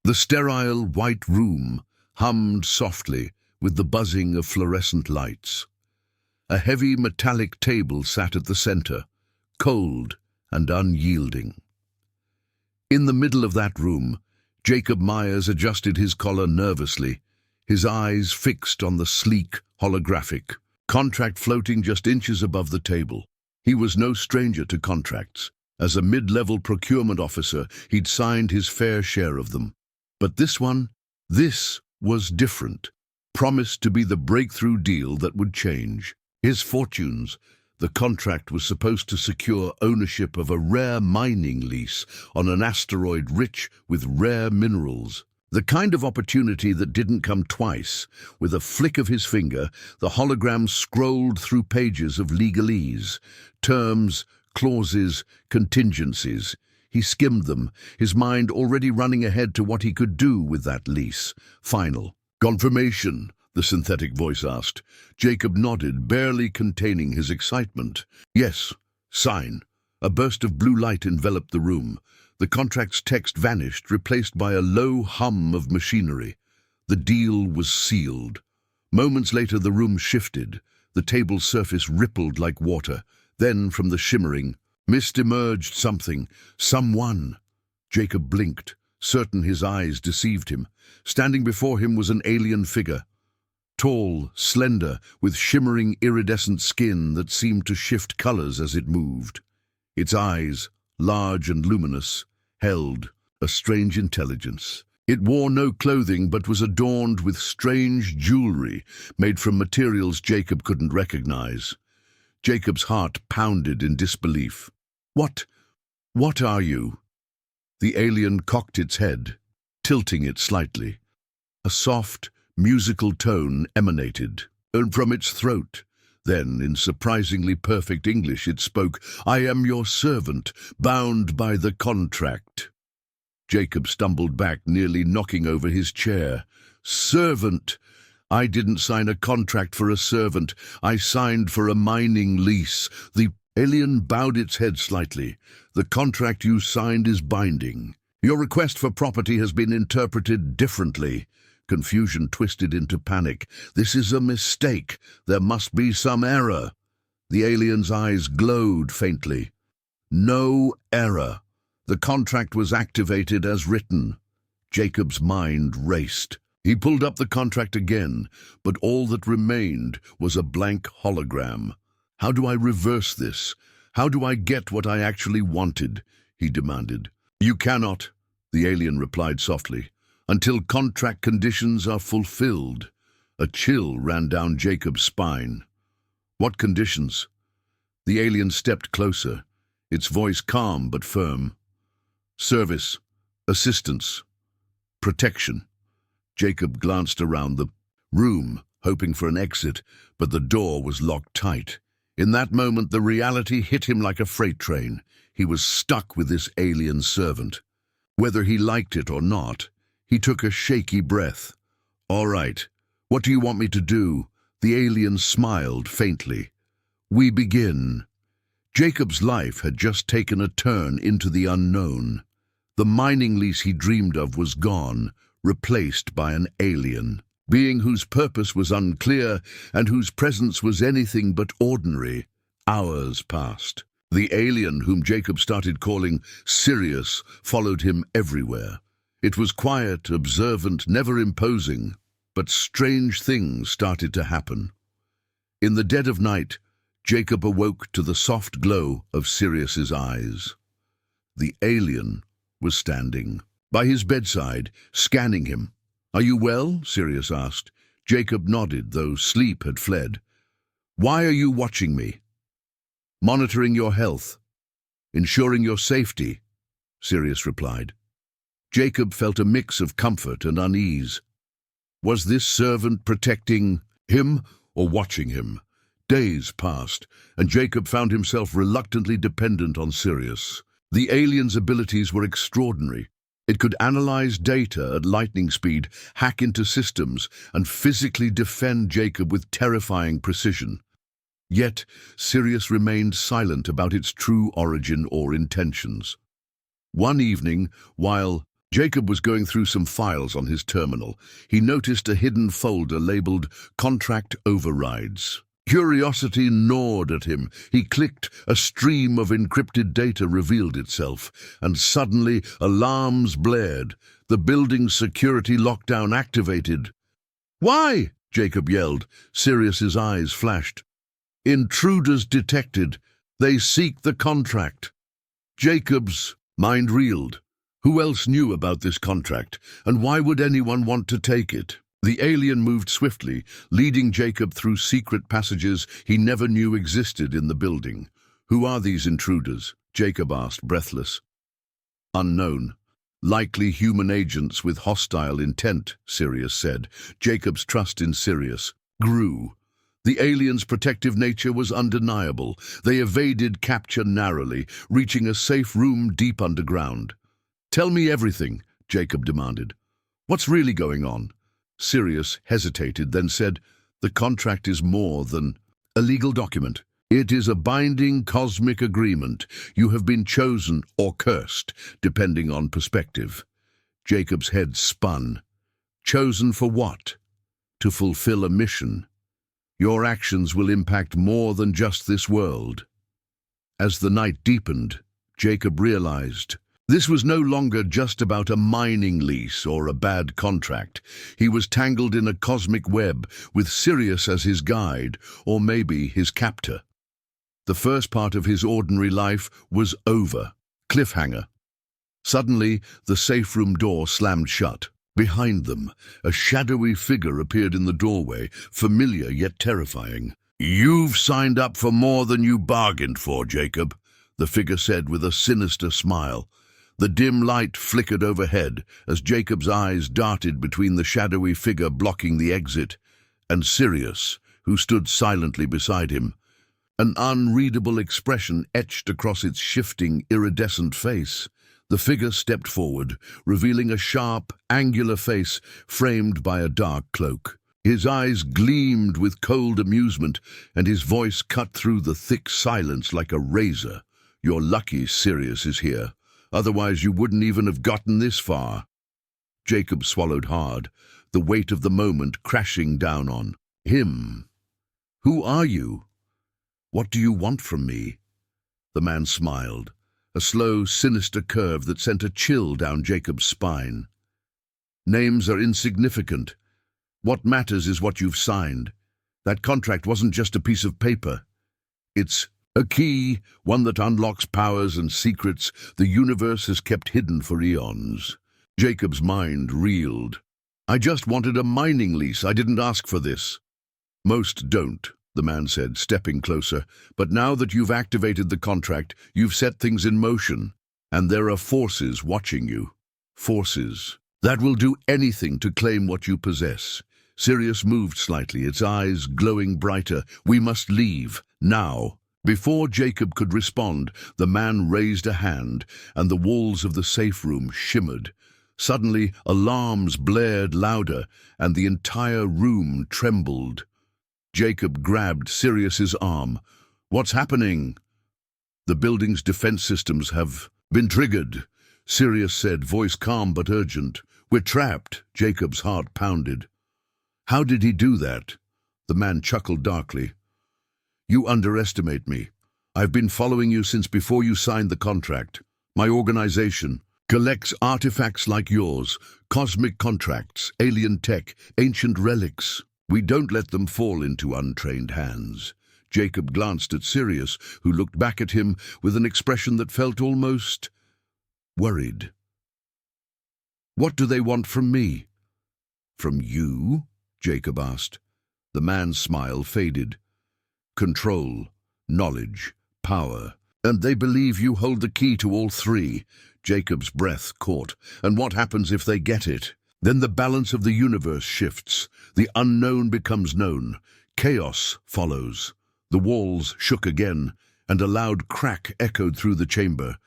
The sterile white room hummed softly with the buzzing of fluorescent lights. A heavy metallic table sat at the center, cold and unyielding. In the middle of that room, Jacob Myers adjusted his collar nervously, his eyes fixed on the sleek, holographic contract floating just inches above the table. He was no stranger to contracts. As a mid-level procurement officer, he'd signed his fair share of them. But this was different, promised to be the breakthrough deal that would change his fortunes. The contract was supposed to secure ownership of a rare mining lease on an asteroid rich with rare minerals. The kind of opportunity that didn't come twice. With a flick of his finger, the hologram scrolled through pages of legalese, terms, clauses, contingencies. He skimmed them, his mind already running ahead to what he could do with that lease. Final. "Confirmation?" the synthetic voice asked. Jacob nodded, barely containing his excitement. "Yes, sign." A burst of blue light enveloped the room. The contract's text vanished, replaced by a low hum of machinery. The deal was sealed. Moments later, the room shifted. The table's surface rippled like water. Then, from the shimmering mist emerged something, someone. Jacob blinked, certain his eyes deceived him. Standing before him was an alien figure. Tall, slender, with shimmering iridescent skin that seemed to shift colors as it moved. Its eyes, large and luminous, held a strange intelligence. It wore no clothing but was adorned with strange jewelry made from materials Jacob couldn't recognize. Jacob's heart pounded in disbelief. What are you?" The alien cocked its head, tilting it slightly. A soft, musical tone emanated from its throat. Then, in surprisingly perfect English, it spoke, "I am your servant, bound by the contract." Jacob stumbled back, nearly knocking over his chair. "Servant? I didn't sign a contract for a servant. I signed for a mining lease." The alien bowed its head slightly. "The contract you signed is binding. Your request for property has been interpreted differently." Confusion twisted into panic. "This is a mistake. There must be some error." The alien's eyes glowed faintly. "No error. The contract was activated as written." Jacob's mind raced. He pulled up the contract again, but all that remained was a blank hologram. "How do I reverse this? How do I get what I actually wanted?" he demanded. "You cannot," the alien replied softly, "until contract conditions are fulfilled." A chill ran down Jacob's spine. "What conditions?" The alien stepped closer, its voice calm but firm. "Service, assistance, protection." Jacob glanced around the room, hoping for an exit, but the door was locked tight. In that moment, the reality hit him like a freight train. He was stuck with this alien servant. Whether he liked it or not, he took a shaky breath. "All right, what do you want me to do?" The alien smiled faintly. "We begin." Jacob's life had just taken a turn into the unknown. The mining lease he dreamed of was gone, replaced by an alien, being whose purpose was unclear and whose presence was anything but ordinary. Hours passed. The alien, whom Jacob started calling Sirius, followed him everywhere. It was quiet, observant, never imposing, but strange things started to happen. In the dead of night, Jacob awoke to the soft glow of Sirius's eyes. The alien was standing by his bedside, scanning him. "Are you well?" Sirius asked. Jacob nodded, though sleep had fled. "Why are you watching me?" "Monitoring your health, ensuring your safety," Sirius replied. Jacob felt a mix of comfort and unease. Was this servant protecting him or watching him? Days passed, and Jacob found himself reluctantly dependent on Sirius. The alien's abilities were extraordinary. It could analyze data at lightning speed, hack into systems, and physically defend Jacob with terrifying precision. Yet, Sirius remained silent about its true origin or intentions. One evening, while Jacob was going through some files on his terminal. He noticed a hidden folder labeled Contract Overrides. Curiosity gnawed at him. He clicked. A stream of encrypted data revealed itself, and suddenly alarms blared. The building's security lockdown activated. "Why?" Jacob yelled. Sirius's eyes flashed. "Intruders detected. They seek the contract." Jacob's mind reeled. Who else knew about this contract, and why would anyone want to take it? The alien moved swiftly, leading Jacob through secret passages he never knew existed in the building. "Who are these intruders?" Jacob asked, breathless. "Unknown. Likely human agents with hostile intent," Sirius said. Jacob's trust in Sirius grew. The aliens' protective nature was undeniable. They evaded capture narrowly, reaching a safe room deep underground. "Tell me everything," Jacob demanded. "What's really going on?" Sirius hesitated, then said, "The contract is more than a legal document. It is a binding cosmic agreement. You have been chosen or cursed, depending on perspective." Jacob's head spun. "Chosen for what?" "To fulfill a mission. Your actions will impact more than just this world." As the night deepened, Jacob realized this was no longer just about a mining lease or a bad contract. He was tangled in a cosmic web, with Sirius as his guide, or maybe his captor. The first part of his ordinary life was over. Cliffhanger. Suddenly, the safe room door slammed shut. Behind them, a shadowy figure appeared in the doorway, familiar yet terrifying. "You've signed up for more than you bargained for, Jacob," the figure said with a sinister smile. The dim light flickered overhead as Jacob's eyes darted between the shadowy figure blocking the exit and Sirius, who stood silently beside him. An unreadable expression etched across its shifting, iridescent face. The figure stepped forward, revealing a sharp, angular face framed by a dark cloak. His eyes gleamed with cold amusement, and his voice cut through the thick silence like a razor. "You're lucky Sirius is here. Otherwise you wouldn't even have gotten this far." Jacob swallowed hard, the weight of the moment crashing down on him. "Who are you? What do you want from me?" The man smiled, a slow, sinister curve that sent a chill down Jacob's spine. "Names are insignificant. What matters is what you've signed. That contract wasn't just a piece of paper. It's a key, one that unlocks powers and secrets the universe has kept hidden for eons." Jacob's mind reeled. "I just wanted a mining lease. I didn't ask for this." "Most don't," the man said, stepping closer. "But now that you've activated the contract, you've set things in motion, and there are forces watching you. Forces that will do anything to claim what you possess." Sirius moved slightly, its eyes glowing brighter. "We must leave, now." Before Jacob could respond, the man raised a hand, and the walls of the safe room shimmered. Suddenly, alarms blared louder, and the entire room trembled. Jacob grabbed Sirius's arm. "What's happening?" "The building's defense systems have been triggered," Sirius said, voice calm but urgent. "We're trapped." Jacob's heart pounded. "How did he do that?" The man chuckled darkly. "You underestimate me. I've been following you since before you signed the contract. My organization collects artifacts like yours, cosmic contracts, alien tech, ancient relics. We don't let them fall into untrained hands." Jacob glanced at Sirius, who looked back at him with an expression that felt almost worried. "What do they want from me?" "From you?" Jacob asked. The man's smile faded. "Control, knowledge, power. And they believe you hold the key to all three." Jacob's breath caught. "And what happens if they get it?" "Then the balance of the universe shifts. The unknown becomes known. Chaos follows." The walls shook again, and a loud crack echoed through the chamber.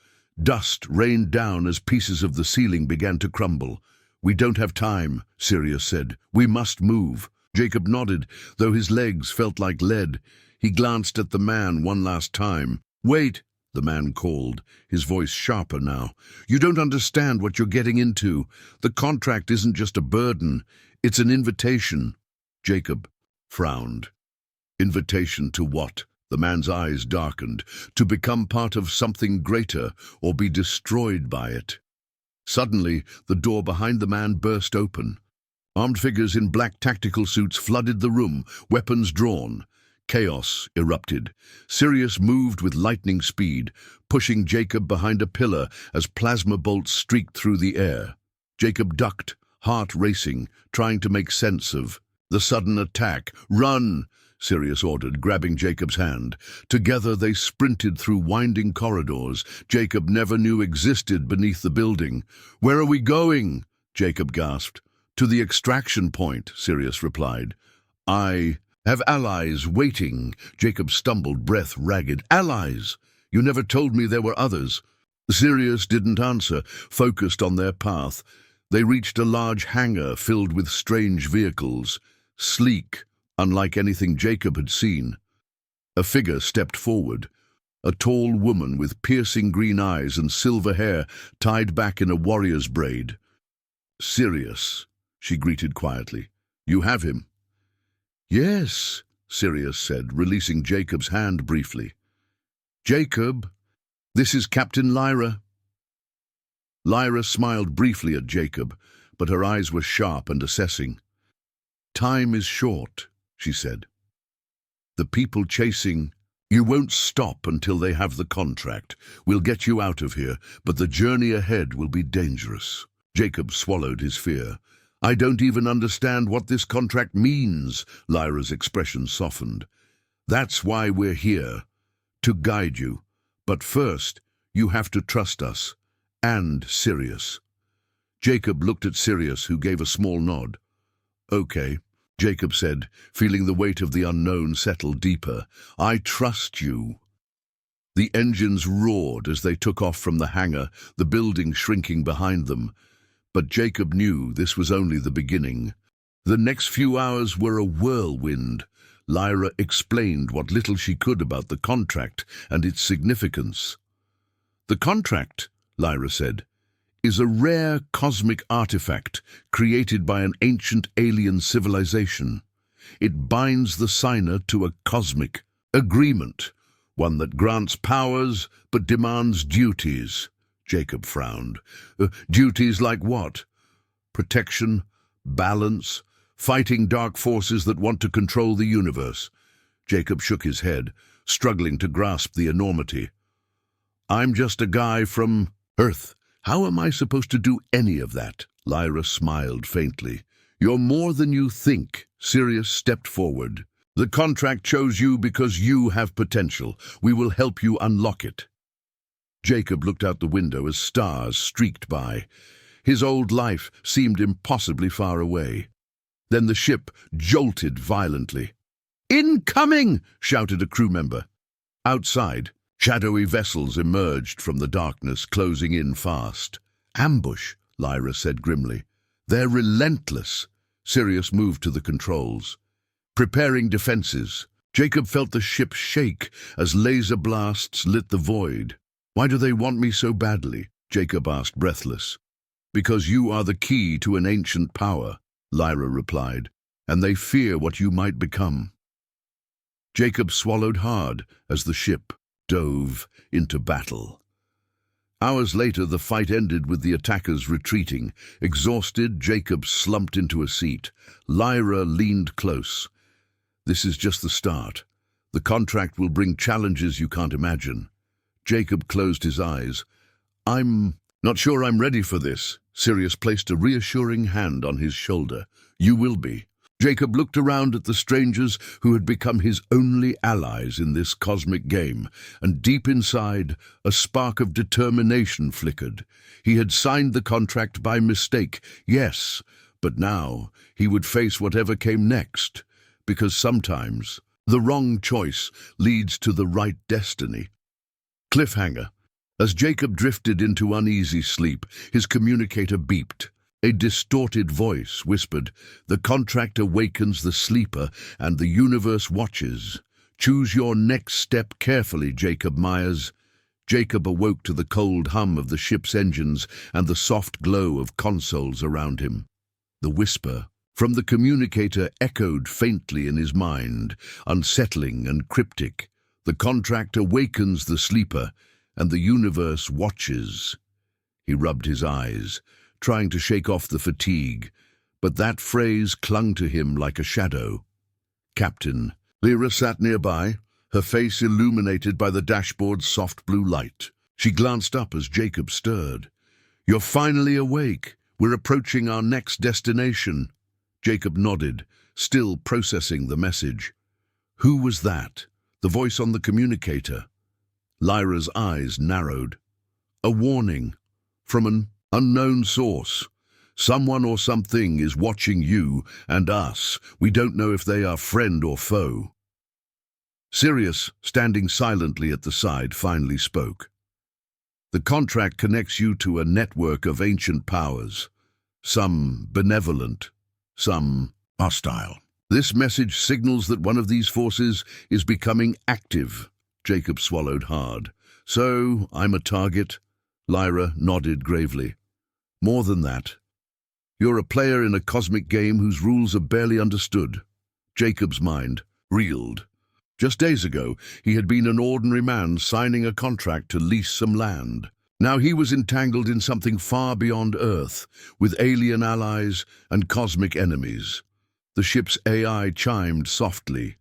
Dust rained down as pieces of the ceiling began to crumble. "We don't have time," Sirius said. "We must move." Jacob nodded, though his legs felt like lead. He glanced at the man one last time. "Wait," the man called, his voice sharper now. "You don't understand what you're getting into. The contract isn't just a burden, it's an invitation." Jacob frowned. Invitation to what? The man's eyes darkened. To become part of something greater or be destroyed by it. Suddenly, the door behind the man burst open. Armed figures in black tactical suits flooded the room, weapons drawn. Chaos erupted. Sirius moved with lightning speed, pushing Jacob behind a pillar as plasma bolts streaked through the air. Jacob ducked, heart racing, trying to make sense of the sudden attack. "Run!" Sirius ordered, grabbing Jacob's hand. Together they sprinted through winding corridors Jacob never knew existed beneath the building. "Where are we going?" Jacob gasped. "To the extraction point," Sirius replied. "I have allies waiting." Jacob stumbled, breath ragged. "Allies? You never told me there were others." Sirius didn't answer, focused on their path. They reached a large hangar filled with strange vehicles, sleek, unlike anything Jacob had seen. A figure stepped forward, a tall woman with piercing green eyes and silver hair tied back in a warrior's braid. "Sirius," she greeted quietly. "You have him?" "Yes," Sirius said, releasing Jacob's hand briefly. "Jacob, this is Captain Lyra." Lyra smiled briefly at Jacob, but her eyes were sharp and assessing. "Time is short," she said. "The people chasing you won't stop until they have the contract. We'll get you out of here, but the journey ahead will be dangerous." Jacob swallowed his fear. "I don't even understand what this contract means," Lyra's expression softened. "That's why we're here, to guide you. But first, you have to trust us, and Sirius." Jacob looked at Sirius, who gave a small nod. "Okay," Jacob said, feeling the weight of the unknown settle deeper. "I trust you." The engines roared as they took off from the hangar, the building shrinking behind them. But Jacob knew this was only the beginning. The next few hours were a whirlwind. Lyra explained what little she could about the contract and its significance. "The contract," Lyra said, "is a rare cosmic artifact created by an ancient alien civilization. It binds the signer to a cosmic agreement, one that grants powers but demands duties." Jacob frowned. "Duties like what? Protection, balance, fighting dark forces that want to control the universe." Jacob shook his head, struggling to grasp the enormity. "I'm just a guy from Earth. How am I supposed to do any of that?" Lyra smiled faintly. "You're more than you think." Sirius stepped forward. "The contract chose you because you have potential. We will help you unlock it." Jacob looked out the window as stars streaked by. His old life seemed impossibly far away. Then the ship jolted violently. "Incoming!" shouted a crew member. Outside, shadowy vessels emerged from the darkness, closing in fast. "Ambush," Lyra said grimly. "They're relentless." Sirius moved to the controls. Preparing defenses. Jacob felt the ship shake as laser blasts lit the void. "Why do they want me so badly?" Jacob asked, breathless. "Because you are the key to an ancient power," Lyra replied, "and they fear what you might become." Jacob swallowed hard as the ship dove into battle. Hours later, the fight ended with the attackers retreating. Exhausted, Jacob slumped into a seat. Lyra leaned close. "This is just the start. The contract will bring challenges you can't imagine." Jacob closed his eyes. "I'm not sure I'm ready for this." Sirius placed a reassuring hand on his shoulder. "You will be." Jacob looked around at the strangers who had become his only allies in this cosmic game, and deep inside, a spark of determination flickered. He had signed the contract by mistake, yes, but now he would face whatever came next, because sometimes the wrong choice leads to the right destiny. Cliffhanger. As Jacob drifted into uneasy sleep, his communicator beeped. A distorted voice whispered, "The contract awakens the sleeper, and the universe watches. Choose your next step carefully, Jacob Myers." Jacob awoke to the cold hum of the ship's engines and the soft glow of consoles around him. The whisper from the communicator echoed faintly in his mind, unsettling and cryptic. The contract awakens the sleeper, and the universe watches. He rubbed his eyes, trying to shake off the fatigue, but that phrase clung to him like a shadow. Captain. Lyra sat nearby, her face illuminated by the dashboard's soft blue light. She glanced up as Jacob stirred. "You're finally awake. We're approaching our next destination." Jacob nodded, still processing the message. Who was that? The voice on the communicator. Lyra's eyes narrowed. A warning from an unknown source. Someone or something is watching you and us. We don't know if they are friend or foe. Sirius, standing silently at the side, finally spoke. The contract connects you to a network of ancient powers, some benevolent, some hostile. This message signals that one of these forces is becoming active. Jacob swallowed hard. So, I'm a target? Lyra nodded gravely. More than that. You're a player in a cosmic game whose rules are barely understood. Jacob's mind reeled. Just days ago, he had been an ordinary man signing a contract to lease some land. Now he was entangled in something far beyond Earth, with alien allies and cosmic enemies. The ship's AI chimed softly.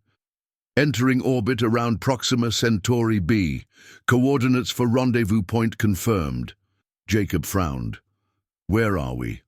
Entering orbit around Proxima Centauri B. Coordinates for rendezvous point confirmed. Jacob frowned. Where are we?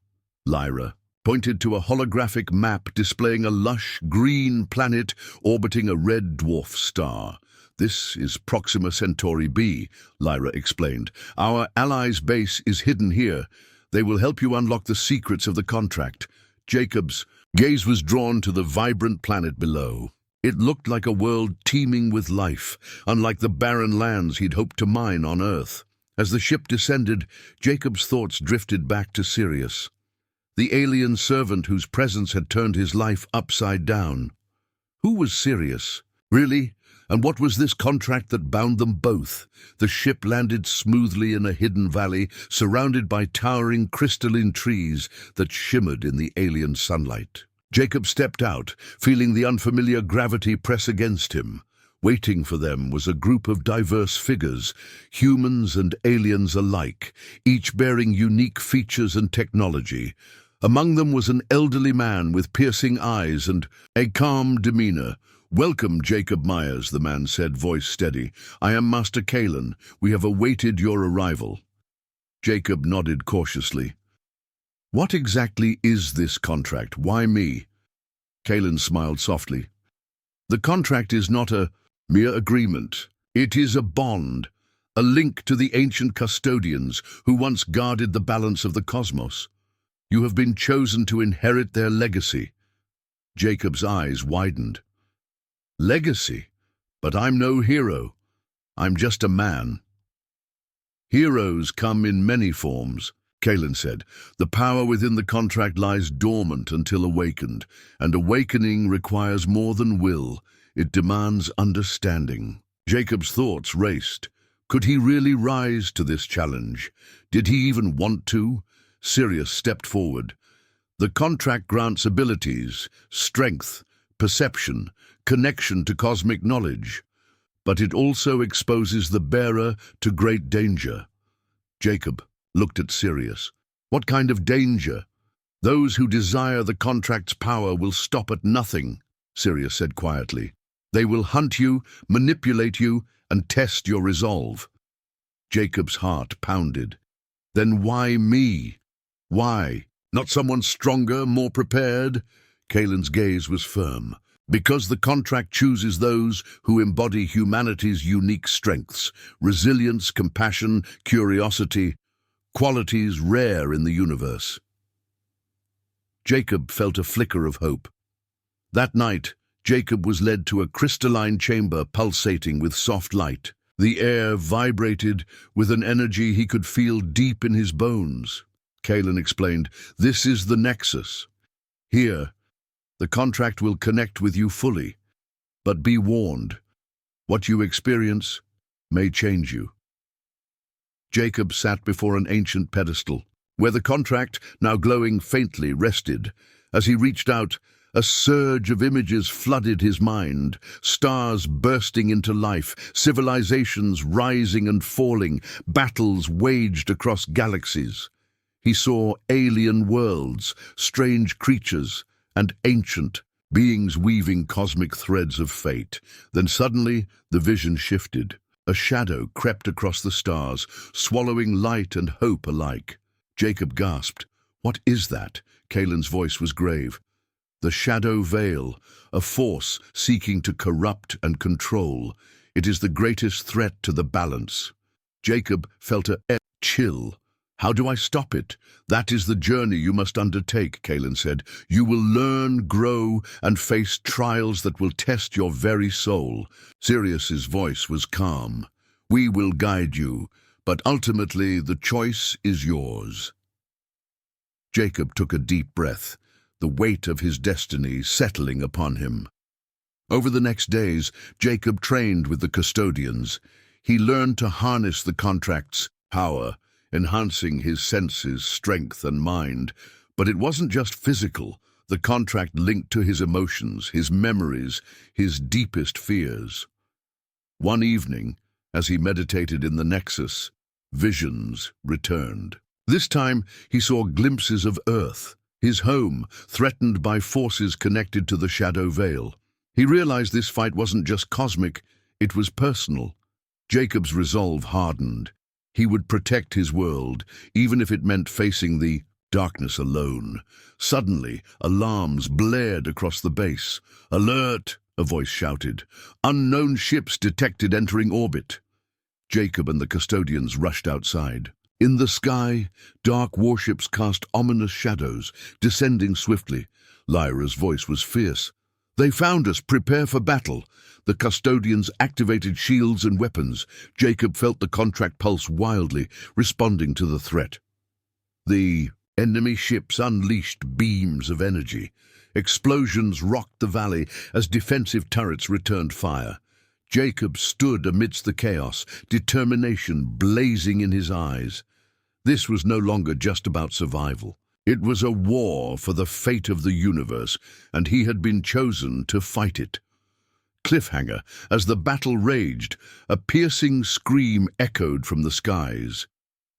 Lyra pointed to a holographic map displaying a lush green planet orbiting a red dwarf star. This is Proxima Centauri B, Lyra explained. Our allies' base is hidden here. They will help you unlock the secrets of the contract. Jacob's gaze was drawn to the vibrant planet below. It looked like a world teeming with life, unlike the barren lands he'd hoped to mine on Earth. As the ship descended, Jacob's thoughts drifted back to Sirius, the alien servant whose presence had turned his life upside down. Who was Sirius, really? And what was this contract that bound them both? The ship landed smoothly in a hidden valley, surrounded by towering crystalline trees that shimmered in the alien sunlight. Jacob stepped out, feeling the unfamiliar gravity press against him. Waiting for them was a group of diverse figures, humans and aliens alike, each bearing unique features and technology. Among them was an elderly man with piercing eyes and a calm demeanor. "Welcome, Jacob Myers," the man said, voice steady. "I am Master Kalen. We have awaited your arrival." Jacob nodded cautiously. "What exactly is this contract? Why me?" Kalen smiled softly. "The contract is not a mere agreement. It is a bond, a link to the ancient custodians who once guarded the balance of the cosmos. You have been chosen to inherit their legacy." Jacob's eyes widened. "Legacy? But I'm no hero. I'm just a man." "Heroes come in many forms," Kalen said. "The power within the contract lies dormant until awakened, and awakening requires more than will. It demands understanding." Jacob's thoughts raced. Could he really rise to this challenge? Did he even want to? Sirius stepped forward. "The contract grants abilities, strength, perception, connection to cosmic knowledge, but it also exposes the bearer to great danger." Jacob looked at Sirius. "What kind of danger?" "Those who desire the contract's power will stop at nothing," Sirius said quietly. "They will hunt you, manipulate you, and test your resolve." Jacob's heart pounded. "Then why me? Why? Not someone stronger, more prepared?" Kalen's gaze was firm. "Because the contract chooses those who embody humanity's unique strengths, resilience, compassion, curiosity, qualities rare in the universe." Jacob felt a flicker of hope. That night, Jacob was led to a crystalline chamber pulsating with soft light. The air vibrated with an energy he could feel deep in his bones. Kalen explained, "This is the nexus. Here, the contract will connect with you fully. But be warned, what you experience may change you." Jacob sat before an ancient pedestal, where the contract, now glowing faintly, rested. As he reached out, a surge of images flooded his mind, stars bursting into life, civilizations rising and falling, battles waged across galaxies. He saw alien worlds, strange creatures, and ancient beings weaving cosmic threads of fate. Then suddenly, the vision shifted. A shadow crept across the stars, swallowing light and hope alike. Jacob gasped. "What is that?" Kalen's voice was grave. "The Shadow Veil, a force seeking to corrupt and control. It is the greatest threat to the balance." Jacob felt a chill. "How do I stop it?" "That is the journey you must undertake," Kalen said. "You will learn, grow, and face trials that will test your very soul." Sirius's voice was calm. "We will guide you, but ultimately the choice is yours." Jacob took a deep breath, the weight of his destiny settling upon him. Over the next days, Jacob trained with the custodians. He learned to harness the contract's power, enhancing his senses, strength, and mind. But it wasn't just physical. The contract linked to his emotions, his memories, his deepest fears. One evening, as he meditated in the Nexus, visions returned. This time, he saw glimpses of Earth, his home, threatened by forces connected to the Shadow Veil. He realized this fight wasn't just cosmic, it was personal. Jacob's resolve hardened. He would protect his world, even if it meant facing the darkness alone. Suddenly, alarms blared across the base. "Alert!" a voice shouted. "Unknown ships detected entering orbit." Jacob and the custodians rushed outside. In the sky, dark warships cast ominous shadows, descending swiftly. Lyra's voice was fierce. "They found us! Prepare for battle!" The custodians activated shields and weapons. Jacob felt the contract pulse wildly, responding to the threat. The enemy ships unleashed beams of energy. Explosions rocked the valley as defensive turrets returned fire. Jacob stood amidst the chaos, determination blazing in his eyes. This was no longer just about survival. It was a war for the fate of the universe, and he had been chosen to fight it. Cliffhanger, as the battle raged, a piercing scream echoed from the skies.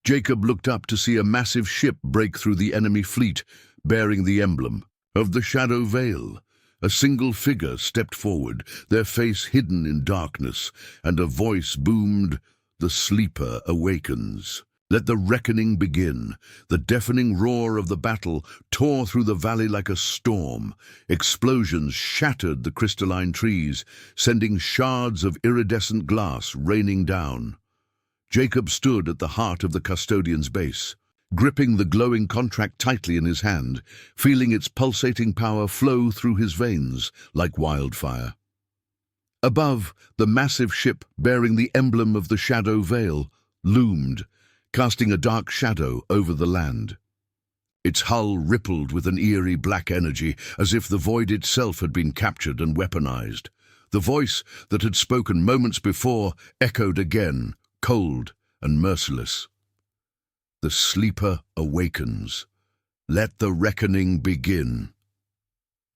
Jacob looked up to see a massive ship break through the enemy fleet, bearing the emblem of the Shadow Veil. A single figure stepped forward, their face hidden in darkness, and a voice boomed, "The sleeper awakens. Let the reckoning begin." The deafening roar of the battle tore through the valley like a storm. Explosions shattered the crystalline trees, sending shards of iridescent glass raining down. Jacob stood at the heart of the custodian's base, gripping the glowing contract tightly in his hand, feeling its pulsating power flow through his veins like wildfire. Above, the massive ship bearing the emblem of the Shadow Veil loomed, casting a dark shadow over the land. Its hull rippled with an eerie black energy, as if the void itself had been captured and weaponized. The voice that had spoken moments before echoed again, cold and merciless. "The sleeper awakens. Let the reckoning begin."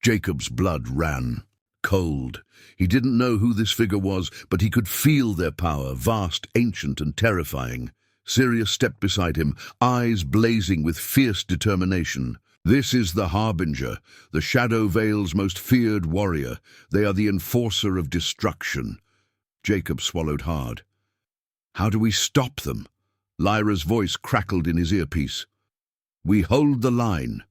Jacob's blood ran cold. He didn't know who this figure was, but he could feel their power, vast, ancient, and terrifying. Sirius stepped beside him, eyes blazing with fierce determination. "This is the Harbinger, the Shadow Veil's most feared warrior. They are the enforcer of destruction." Jacob swallowed hard. "How do we stop them?" Lyra's voice crackled in his earpiece. "We hold the line.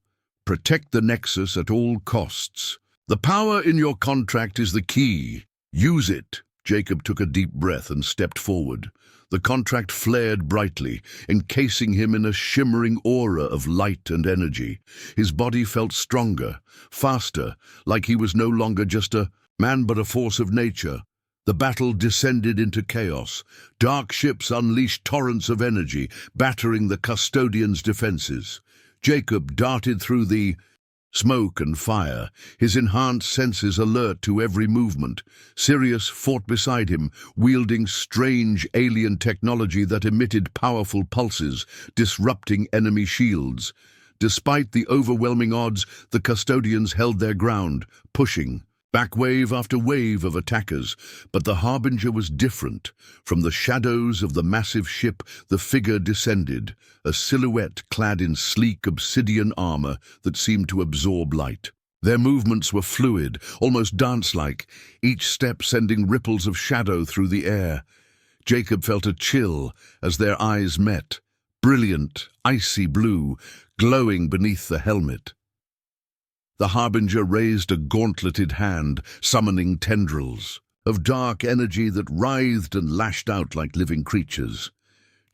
Protect the Nexus at all costs. The power in your contract is the key. Use it." Jacob took a deep breath and stepped forward. The contract flared brightly, encasing him in a shimmering aura of light and energy. His body felt stronger, faster, like he was no longer just a man but a force of nature. The battle descended into chaos. Dark ships unleashed torrents of energy, battering the custodian's defenses. Jacob darted through the smoke and fire, his enhanced senses alert to every movement. Sirius fought beside him, wielding strange alien technology that emitted powerful pulses, disrupting enemy shields. Despite the overwhelming odds, the custodians held their ground, pushing back wave after wave of attackers. But the Harbinger was different. From the shadows of the massive ship, the figure descended, a silhouette clad in sleek obsidian armor that seemed to absorb light. Their movements were fluid, almost dance-like, each step sending ripples of shadow through the air. Jacob felt a chill as their eyes met, brilliant, icy blue, glowing beneath the helmet. The Harbinger raised a gauntleted hand, summoning tendrils of dark energy that writhed and lashed out like living creatures.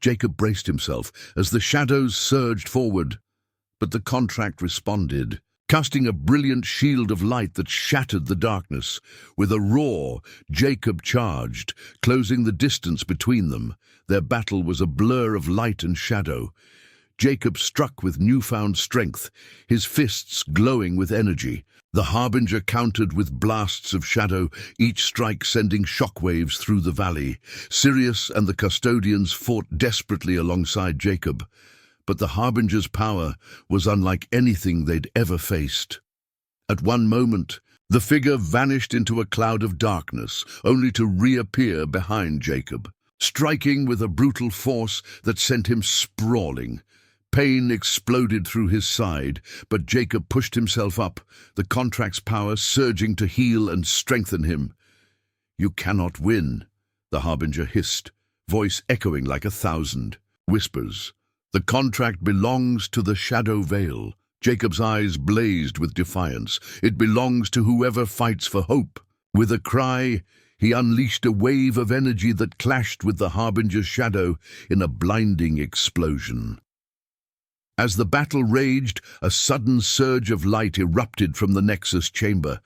Jacob braced himself as the shadows surged forward, but the contract responded, casting a brilliant shield of light that shattered the darkness. With a roar, Jacob charged, closing the distance between them. Their battle was a blur of light and shadow. Jacob struck with newfound strength, his fists glowing with energy. The Harbinger countered with blasts of shadow, each strike sending shockwaves through the valley. Sirius and the custodians fought desperately alongside Jacob, but the Harbinger's power was unlike anything they'd ever faced. At one moment, the figure vanished into a cloud of darkness, only to reappear behind Jacob, striking with a brutal force that sent him sprawling. Pain exploded through his side, but Jacob pushed himself up, the contract's power surging to heal and strengthen him. "You cannot win," the Harbinger hissed, voice echoing like 1,000 whispers. "The contract belongs to the Shadow Veil." Jacob's eyes blazed with defiance. "It belongs to whoever fights for hope." With a cry, he unleashed a wave of energy that clashed with the Harbinger's shadow in a blinding explosion. As the battle raged, a sudden surge of light erupted from the Nexus chamber.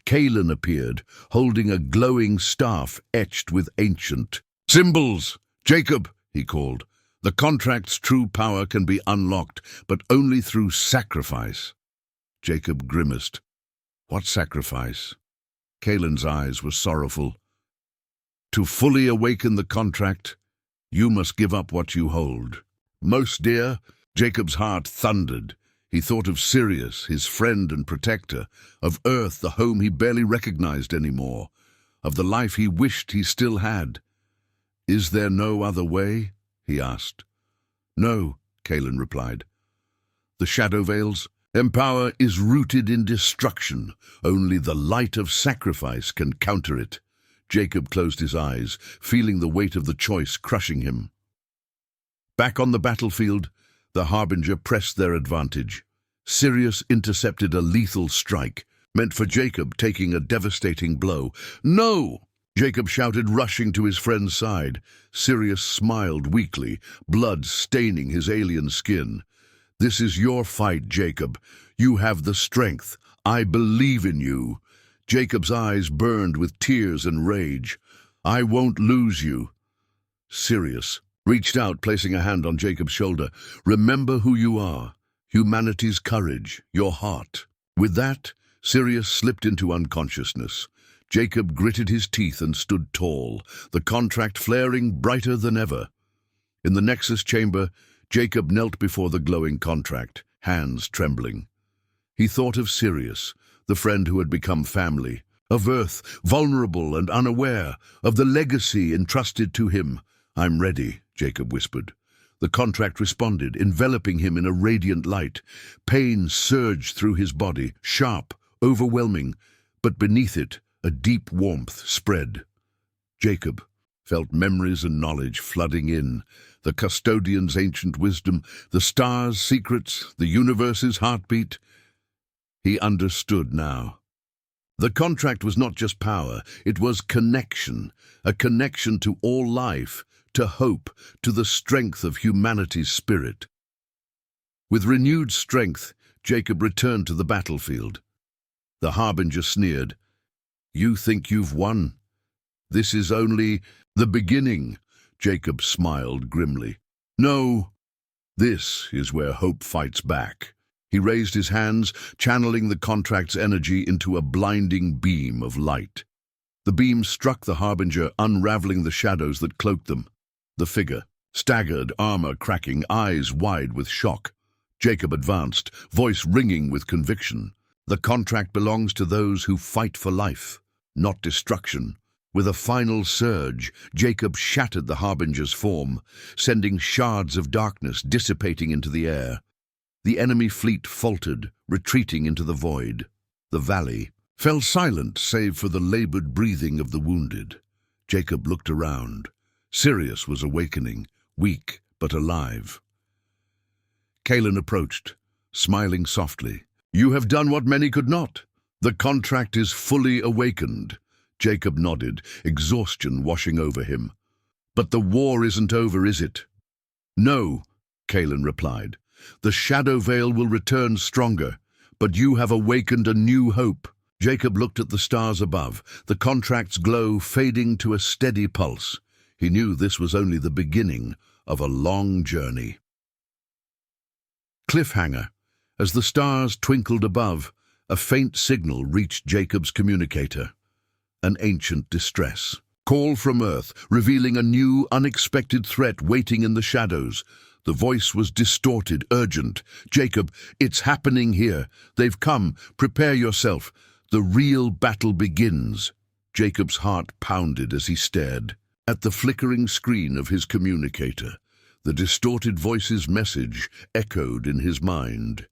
Kalen appeared, holding a glowing staff etched with ancient symbols. "Jacob," he called, "the contract's true power can be unlocked, but only through sacrifice." Jacob grimaced. "What sacrifice?" Kalen's eyes were sorrowful. "To fully awaken the contract, you must give up what you hold." "Most dear," Jacob's heart thundered. He thought of Sirius, his friend and protector, of Earth, the home he barely recognized anymore, of the life he wished he still had. "Is there no other way?" he asked. "No," Kalen replied. "The Shadow Veil's power is rooted in destruction. Only the light of sacrifice can counter it." Jacob closed his eyes, feeling the weight of the choice crushing him. Back on the battlefield, the Harbinger pressed their advantage. Sirius intercepted a lethal strike, meant for Jacob, taking a devastating blow. "No!" Jacob shouted, rushing to his friend's side. Sirius smiled weakly, blood staining his alien skin. "This is your fight, Jacob. You have the strength. I believe in you." Jacob's eyes burned with tears and rage. "I won't lose you." Sirius reached out, placing a hand on Jacob's shoulder. "Remember who you are, humanity's courage, your heart." With that, Sirius slipped into unconsciousness. Jacob gritted his teeth and stood tall, the contract flaring brighter than ever. In the Nexus chamber, Jacob knelt before the glowing contract, hands trembling. He thought of Sirius, the friend who had become family, of Earth, vulnerable and unaware, of the legacy entrusted to him. "I'm ready," Jacob whispered. The contract responded, enveloping him in a radiant light. Pain surged through his body, sharp, overwhelming, but beneath it, a deep warmth spread. Jacob felt memories and knowledge flooding in, the custodian's ancient wisdom, the stars' secrets, the universe's heartbeat. He understood now. The contract was not just power, it was connection, a connection to all life, to hope, to the strength of humanity's spirit. With renewed strength, Jacob returned to the battlefield. The Harbinger sneered. "You think you've won? This is only the beginning." Jacob smiled grimly. "No, this is where hope fights back." He raised his hands, channeling the contract's energy into a blinding beam of light. The beam struck the Harbinger, unraveling the shadows that cloaked them. The figure, staggered, armor cracking, eyes wide with shock. Jacob advanced, voice ringing with conviction. The contract belongs to those who fight for life, not destruction. With a final surge, Jacob shattered the Harbinger's form, sending shards of darkness dissipating into the air. The enemy fleet faltered, retreating into the void. The valley fell silent save for the labored breathing of the wounded. Jacob looked around. Sirius was awakening, weak but alive. Kalen approached, smiling softly. "You have done what many could not. The contract is fully awakened." Jacob nodded, exhaustion washing over him. "But the war isn't over, is it?" "No," Kalen replied. "The shadow veil will return stronger, but you have awakened a new hope." Jacob looked at the stars above, the contract's glow fading to a steady pulse. He knew this was only the beginning of a long journey. Cliffhanger. As the stars twinkled above, a faint signal reached Jacob's communicator. An ancient distress. Call from Earth, revealing a new, unexpected threat waiting in the shadows. The voice was distorted, urgent. "Jacob, it's happening here. They've come. Prepare yourself. The real battle begins." Jacob's heart pounded as he stared at the flickering screen of his communicator. The distorted voice's message echoed in his mind.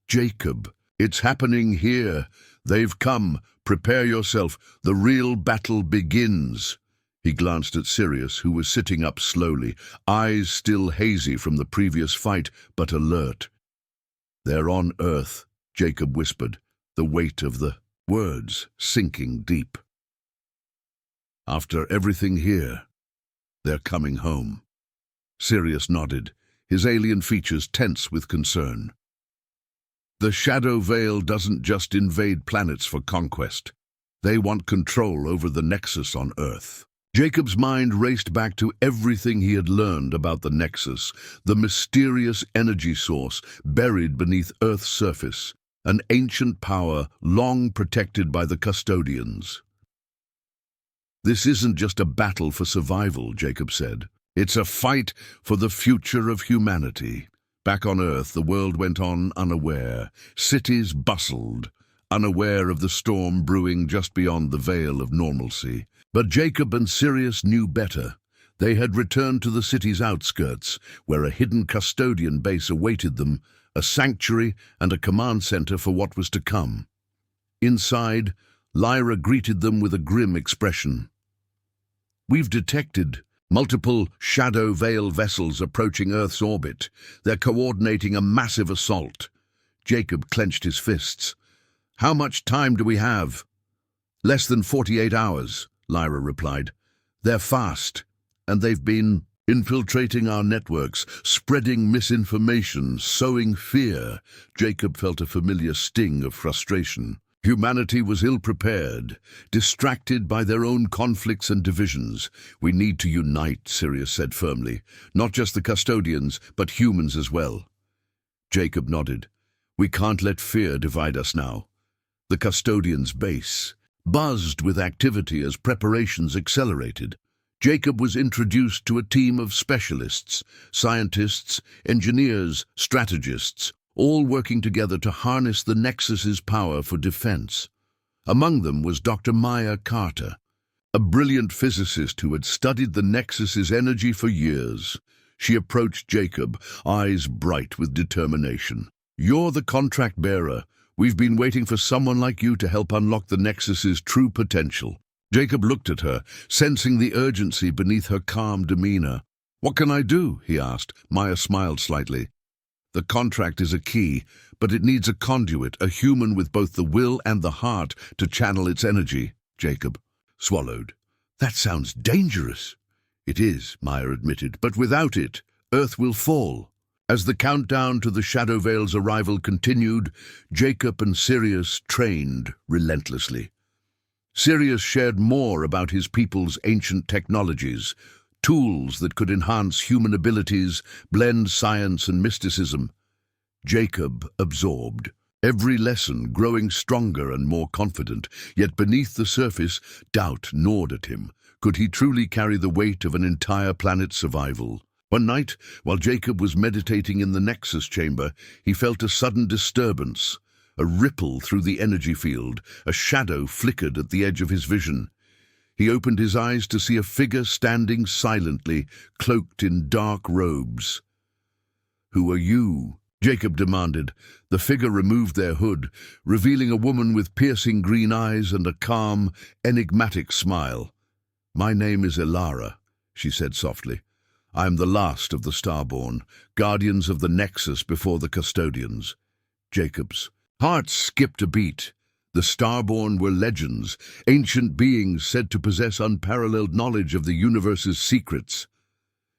"Jacob, it's happening here. They've come. Prepare yourself. The real battle begins." He glanced at Sirius, who was sitting up slowly, eyes still hazy from the previous fight, but alert. "They're on Earth," Jacob whispered, the weight of the words sinking deep. "After everything here, they're coming home." Sirius nodded, his alien features tense with concern. "The Shadow Veil doesn't just invade planets for conquest. They want control over the Nexus on Earth." Jacob's mind raced back to everything he had learned about the Nexus, the mysterious energy source buried beneath Earth's surface, an ancient power long protected by the custodians. "This isn't just a battle for survival," Jacob said. "It's a fight for the future of humanity." Back on Earth, the world went on unaware. Cities bustled, unaware of the storm brewing just beyond the veil of normalcy. But Jacob and Sirius knew better. They had returned to the city's outskirts, where a hidden custodian base awaited them, a sanctuary and a command center for what was to come. Inside, Lyra greeted them with a grim expression. "We've detected multiple Shadow Veil vessels approaching Earth's orbit. They're coordinating a massive assault." Jacob clenched his fists. "How much time do we have?" "Less than 48 hours, Lyra replied. "They're fast, and they've been infiltrating our networks, spreading misinformation, sowing fear." Jacob felt a familiar sting of frustration. Humanity was ill-prepared, distracted by their own conflicts and divisions. "We need to unite," Sirius said firmly. "Not just the custodians, but humans as well." Jacob nodded. "We can't let fear divide us now." The custodians' base buzzed with activity as preparations accelerated. Jacob was introduced to a team of specialists, scientists, engineers, strategists, all working together to harness the Nexus's power for defense. Among them was Dr. Maya Carter, a brilliant physicist who had studied the Nexus's energy for years. She approached Jacob, eyes bright with determination. "You're the contract bearer. We've been waiting for someone like you to help unlock the Nexus's true potential." Jacob looked at her, sensing the urgency beneath her calm demeanor. "What can I do?" he asked. Maya smiled slightly. "The contract is a key, but it needs a conduit, a human with both the will and the heart to channel its energy." Jacob swallowed. "That sounds dangerous." "It is," Maya admitted, "but without it, Earth will fall." As the countdown to the Shadow Veil's arrival continued, Jacob and Sirius trained relentlessly. Sirius shared more about his people's ancient technologies, tools that could enhance human abilities, blend science and mysticism. Jacob absorbed, every lesson growing stronger and more confident, yet beneath the surface, doubt gnawed at him. Could he truly carry the weight of an entire planet's survival? One night, while Jacob was meditating in the Nexus chamber, he felt a sudden disturbance, a ripple through the energy field. A shadow flickered at the edge of his vision. He opened his eyes to see a figure standing silently, cloaked in dark robes. "Who are you?" Jacob demanded. The figure removed their hood, revealing a woman with piercing green eyes and a calm, enigmatic smile. "My name is Ilara," she said softly. "I am the last of the Starborn, guardians of the Nexus before the custodians." Jacob's heart skipped a beat. The Starborn were legends, ancient beings said to possess unparalleled knowledge of the universe's secrets.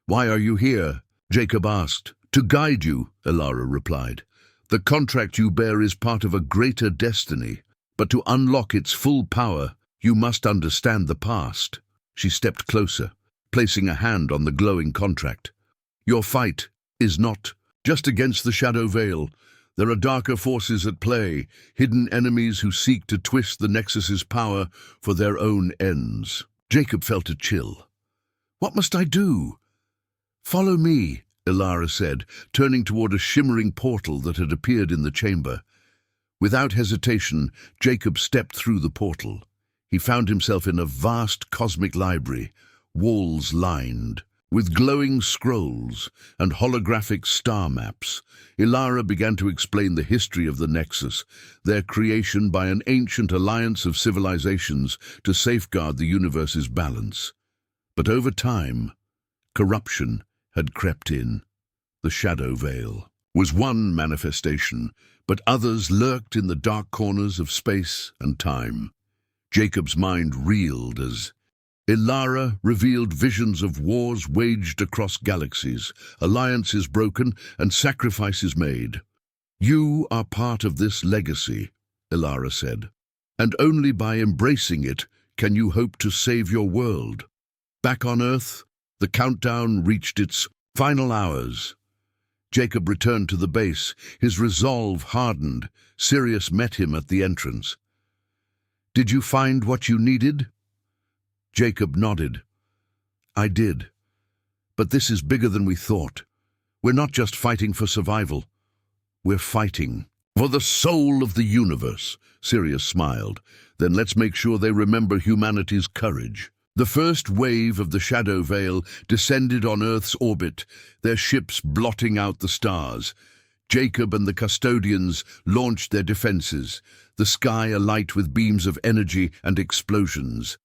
"Why are you here?" Jacob asked. "To guide you," Ilara replied. "The contract you bear is part of a greater destiny, but to unlock its full power, you must understand the past." She stepped closer, placing a hand on the glowing contract. "Your fight is not just against the Shadow Veil. There are darker forces at play, hidden enemies who seek to twist the Nexus's power for their own ends." Jacob felt a chill. "What must I do?" "Follow me," Ilara said, turning toward a shimmering portal that had appeared in the chamber. Without hesitation, Jacob stepped through the portal. He found himself in a vast cosmic library, walls lined with glowing scrolls and holographic star maps. Ilara began to explain the history of the Nexus, their creation by an ancient alliance of civilizations to safeguard the universe's balance. But over time, corruption had crept in. The Shadow Veil was one manifestation, but others lurked in the dark corners of space and time. Jacob's mind reeled as Ilara revealed visions of wars waged across galaxies, alliances broken, and sacrifices made. "You are part of this legacy," Ilara said, "and only by embracing it can you hope to save your world." Back on Earth, the countdown reached its final hours. Jacob returned to the base, his resolve hardened. Sirius met him at the entrance. "Did you find what you needed?" Jacob nodded. "I did. But this is bigger than we thought. We're not just fighting for survival. We're fighting for the soul of the universe." Sirius smiled. "Then let's make sure they remember humanity's courage." The first wave of the Shadow Veil descended on Earth's orbit, their ships blotting out the stars. Jacob and the custodians launched their defenses, the sky alight with beams of energy and explosions.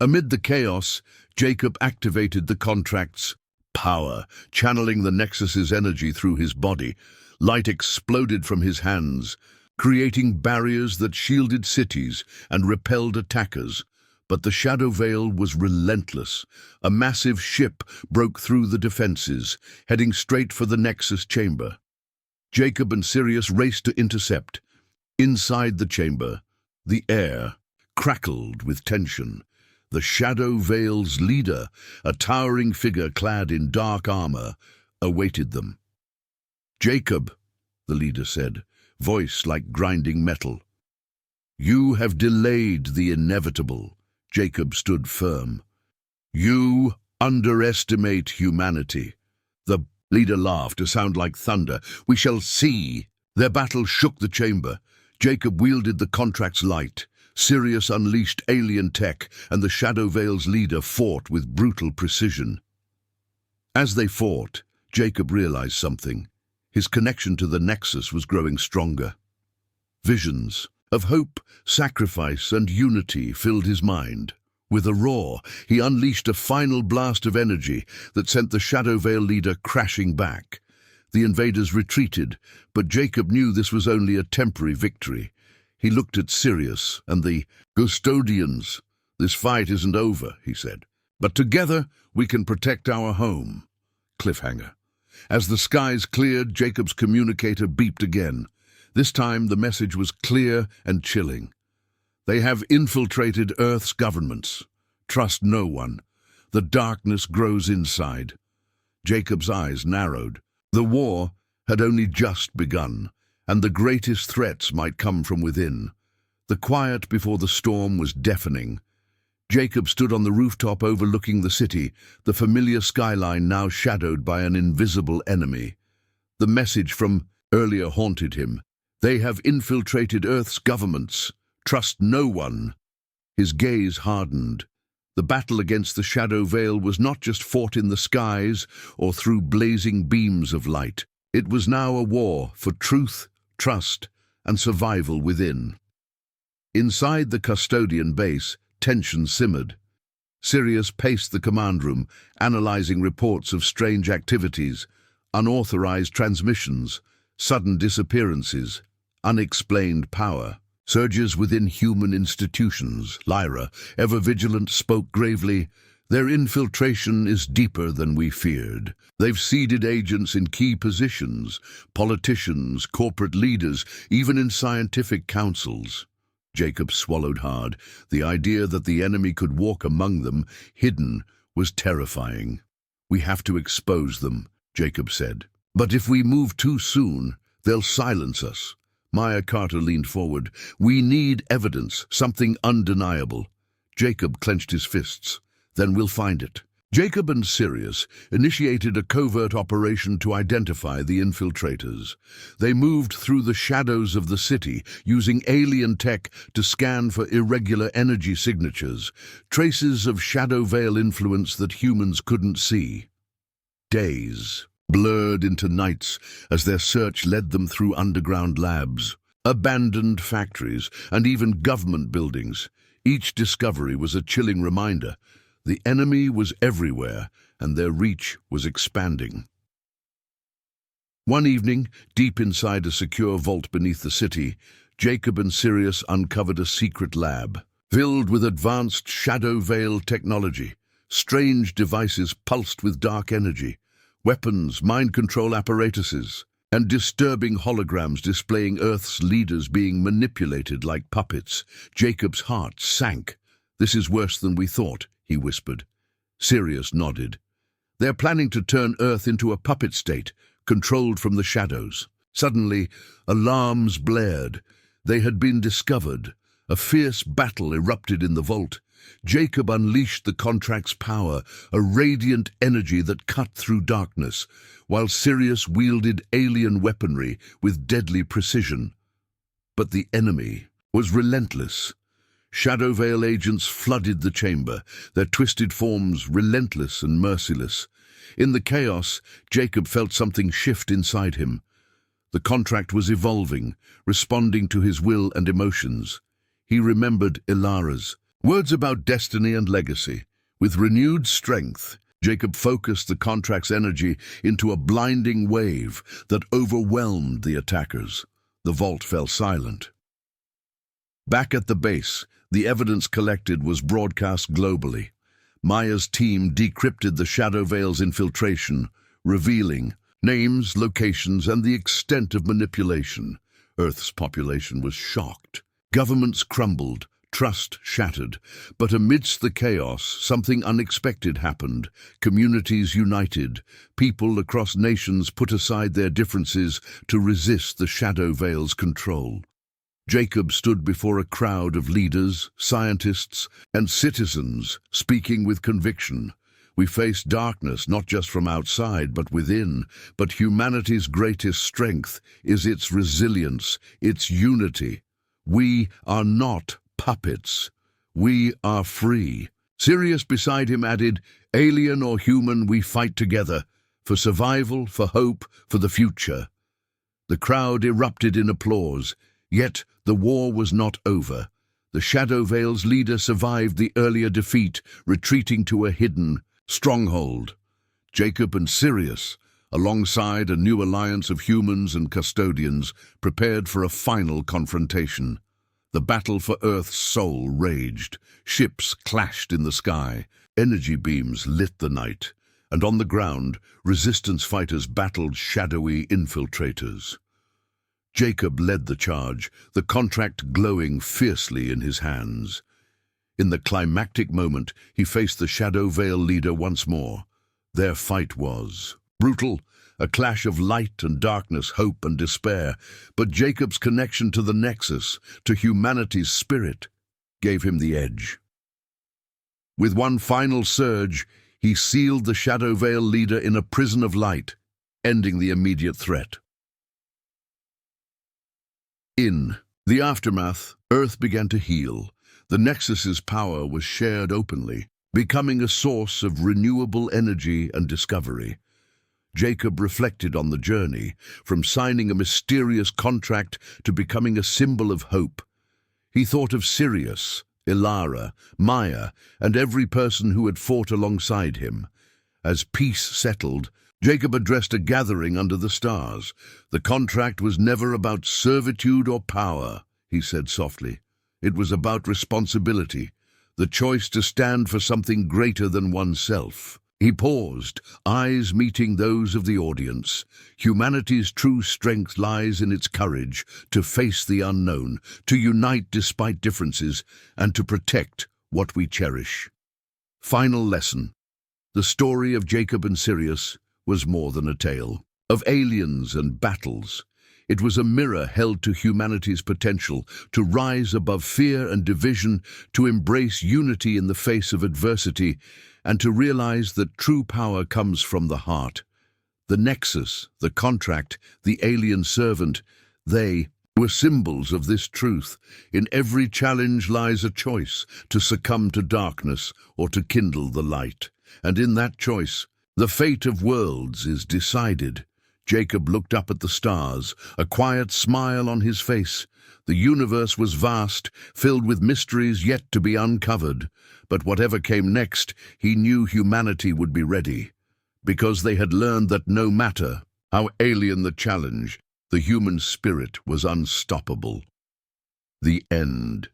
Amid the chaos, Jacob activated the contract's power, channeling the Nexus's energy through his body. Light exploded from his hands, creating barriers that shielded cities and repelled attackers. But the Shadow Veil was relentless. A massive ship broke through the defenses, heading straight for the Nexus chamber. Jacob and Sirius raced to intercept. Inside the chamber, the air crackled with tension. The Shadow Veil's leader, a towering figure clad in dark armor, awaited them. "Jacob," the leader said, voice like grinding metal. "You have delayed the inevitable." Jacob stood firm. "You underestimate humanity." The leader laughed, a sound like thunder. "We shall see." Their battle shook the chamber. Jacob wielded the contract's light. Sirius unleashed alien tech, and the Shadow Veil's leader fought with brutal precision. As they fought, Jacob realized something. His connection to the Nexus was growing stronger. Visions of hope, sacrifice, and unity filled his mind. With a roar, he unleashed a final blast of energy that sent the Shadow Veil leader crashing back. The invaders retreated, but Jacob knew this was only a temporary victory. He looked at Sirius and the custodians. "This fight isn't over," he said. "But together we can protect our home." Cliffhanger. As the skies cleared, Jacob's communicator beeped again. This time the message was clear and chilling. "They have infiltrated Earth's governments. Trust no one. The darkness grows inside." Jacob's eyes narrowed. The war had only just begun, and the greatest threats might come from within. The quiet before the storm was deafening. Jacob stood on the rooftop overlooking the city, the familiar skyline now shadowed by an invisible enemy. The message from earlier haunted him. They have infiltrated Earth's governments. Trust no one. His gaze hardened. The battle against the Shadow Veil was not just fought in the skies or through blazing beams of light. It was now a war for truth, trust, and survival within. Inside the custodian base, tension simmered. Sirius paced the command room, analyzing reports of strange activities, unauthorized transmissions, sudden disappearances, unexplained power. Surges within human institutions. Lyra, ever vigilant, spoke gravely, "Their infiltration is deeper than we feared. They've seeded agents in key positions, politicians, corporate leaders, even in scientific councils." Jacob swallowed hard. The idea that the enemy could walk among them, hidden, was terrifying. "We have to expose them," Jacob said. "But if we move too soon, they'll silence us." Maya Carter leaned forward. "We need evidence, something undeniable." Jacob clenched his fists. "Then we'll find it." Jacob and Sirius initiated a covert operation to identify the infiltrators. They moved through the shadows of the city, using alien tech to scan for irregular energy signatures, traces of Shadow Veil influence that humans couldn't see. Days blurred into nights as their search led them through underground labs, abandoned factories, and even government buildings. Each discovery was a chilling reminder. The enemy was everywhere, and their reach was expanding. One evening, deep inside a secure vault beneath the city, Jacob and Sirius uncovered a secret lab, filled with advanced Shadow Veil technology. Strange devices pulsed with dark energy, weapons, mind control apparatuses, and disturbing holograms displaying Earth's leaders being manipulated like puppets. Jacob's heart sank. "This is worse than we thought," he whispered. Sirius nodded. "They're planning to turn Earth into a puppet state, controlled from the shadows." Suddenly, alarms blared. They had been discovered. A fierce battle erupted in the vault. Jacob unleashed the contract's power, a radiant energy that cut through darkness, while Sirius wielded alien weaponry with deadly precision. But the enemy was relentless. Shadow Veil agents flooded the chamber, their twisted forms relentless and merciless. In the chaos, Jacob felt something shift inside him. The contract was evolving, responding to his will and emotions. He remembered Ilara's words about destiny and legacy. With renewed strength, Jacob focused the contract's energy into a blinding wave that overwhelmed the attackers. The vault fell silent. Back at the base, the evidence collected was broadcast globally. Maya's team decrypted the Shadow Veil's infiltration, revealing names, locations, and the extent of manipulation. Earth's population was shocked. Governments crumbled, trust shattered. But amidst the chaos, something unexpected happened. Communities united. People across nations put aside their differences to resist the Shadow Veil's control. Jacob stood before a crowd of leaders, scientists, and citizens, speaking with conviction. "We face darkness not just from outside but within, but humanity's greatest strength is its resilience, its unity. We are not puppets. We are free." Sirius beside him added, "Alien or human, we fight together, for survival, for hope, for the future." The crowd erupted in applause, yet the war was not over. The Shadow Veil's leader survived the earlier defeat, retreating to a hidden stronghold. Jacob and Sirius, alongside a new alliance of humans and custodians, prepared for a final confrontation. The battle for Earth's soul raged. Ships clashed in the sky. Energy beams lit the night. And on the ground, resistance fighters battled shadowy infiltrators. Jacob led the charge, the contract glowing fiercely in his hands. In the climactic moment, he faced the Shadow Veil leader once more. Their fight was brutal a clash of light and darkness, hope and despair, but Jacob's connection to the Nexus, to humanity's spirit, gave him the edge. With one final surge, he sealed the Shadow Veil leader in a prison of light, ending the immediate threat. In the aftermath, Earth began to heal. The Nexus's power was shared openly, becoming a source of renewable energy and discovery. Jacob reflected on the journey, from signing a mysterious contract to becoming a symbol of hope. He thought of Sirius, Ilara, Maya, and every person who had fought alongside him. As peace settled, Jacob addressed a gathering under the stars. The contract was never about servitude or power, he said softly. It was about responsibility, the choice to stand for something greater than oneself. He paused, eyes meeting those of the audience. Humanity's true strength lies in its courage to face the unknown, to unite despite differences, and to protect what we cherish. Final lesson. The story of Jacob and Sirius was more than a tale of aliens and battles. It was a mirror held to humanity's potential to rise above fear and division, to embrace unity in the face of adversity, and to realize that true power comes from the heart. The Nexus, the contract, the alien servant, they were symbols of this truth. In every challenge lies a choice, to succumb to darkness or to kindle the light. And in that choice, the fate of worlds is decided. Jacob looked up at the stars, a quiet smile on his face. The universe was vast, filled with mysteries yet to be uncovered. But whatever came next, he knew humanity would be ready, because they had learned that no matter how alien the challenge, the human spirit was unstoppable. The end.